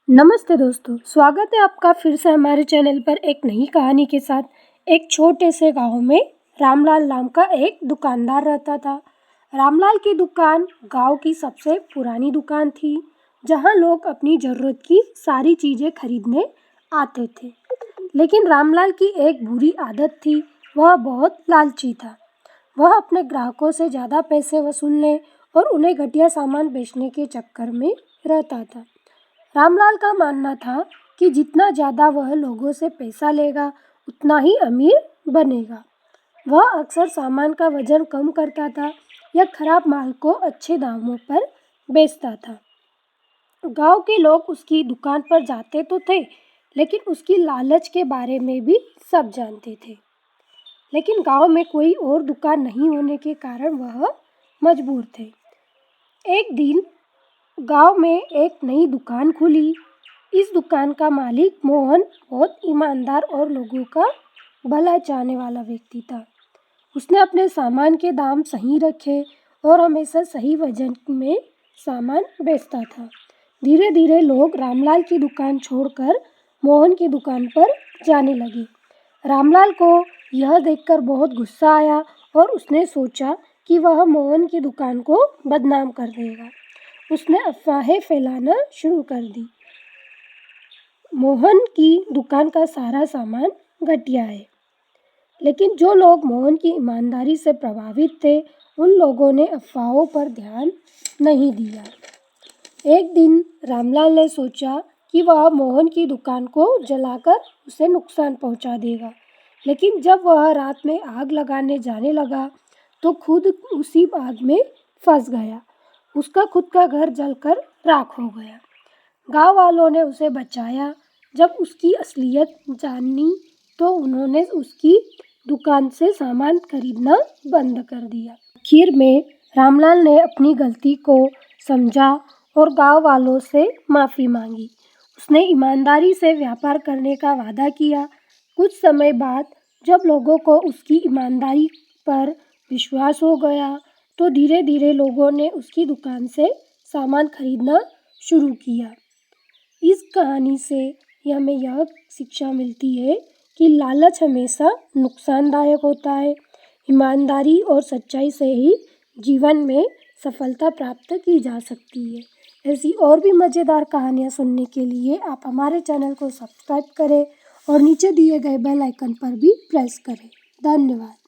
नमस्ते दोस्तों, स्वागत है आपका फिर से हमारे चैनल पर एक नई कहानी के साथ। एक छोटे से गांव में रामलाल नाम का एक दुकानदार रहता था। रामलाल की दुकान गांव की सबसे पुरानी दुकान थी, जहां लोग अपनी ज़रूरत की सारी चीज़ें खरीदने आते थे। लेकिन रामलाल की एक बुरी आदत थी, वह बहुत लालची था। वह अपने ग्राहकों से ज़्यादा पैसे वसूलने और उन्हें घटिया सामान बेचने के चक्कर में रहता था। रामलाल का मानना था कि जितना ज़्यादा वह लोगों से पैसा लेगा, उतना ही अमीर बनेगा। वह अक्सर सामान का वजन कम करता था या खराब माल को अच्छे दामों पर बेचता था। गांव के लोग उसकी दुकान पर जाते तो थे, लेकिन उसकी लालच के बारे में भी सब जानते थे। लेकिन गांव में कोई और दुकान नहीं होने के कारण वह मजबूर थे। एक दिन गांव में एक नई दुकान खुली। इस दुकान का मालिक मोहन बहुत ईमानदार और लोगों का भला चाहने वाला व्यक्ति था। उसने अपने सामान के दाम सही रखे और हमेशा सही वजन में सामान बेचता था। धीरे धीरे लोग रामलाल की दुकान छोड़कर मोहन की दुकान पर जाने लगे। रामलाल को यह देखकर बहुत गुस्सा आया और उसने सोचा कि वह मोहन की दुकान को बदनाम कर देगा। उसने अफवाहें फैलाना शुरू कर दी। मोहन की दुकान का सारा सामान घटिया है। लेकिन जो लोग मोहन की ईमानदारी से प्रभावित थे, उन लोगों ने अफवाहों पर ध्यान नहीं दिया। एक दिन रामलाल ने सोचा कि वह मोहन की दुकान को जलाकर उसे नुकसान पहुंचा देगा। लेकिन जब वह रात में आग लगाने जाने लगा, तो खुद उसी आग में फंस गया। उसका खुद का घर जलकर राख हो गया। गांव वालों ने उसे बचाया। जब उसकी असलियत जानी, तो उन्होंने उसकी दुकान से सामान खरीदना बंद कर दिया। आखिर में रामलाल ने अपनी गलती को समझा और गांव वालों से माफ़ी मांगी। उसने ईमानदारी से व्यापार करने का वादा किया। कुछ समय बाद जब लोगों को उसकी ईमानदारी पर विश्वास हो गया, तो धीरे धीरे लोगों ने उसकी दुकान से सामान खरीदना शुरू किया। इस कहानी से हमें यह शिक्षा मिलती है कि लालच हमेशा नुकसानदायक होता है। ईमानदारी और सच्चाई से ही जीवन में सफलता प्राप्त की जा सकती है। ऐसी और भी मज़ेदार कहानियाँ सुनने के लिए आप हमारे चैनल को सब्सक्राइब करें और नीचे दिए गए बेल आइकन पर भी प्रेस करें। धन्यवाद।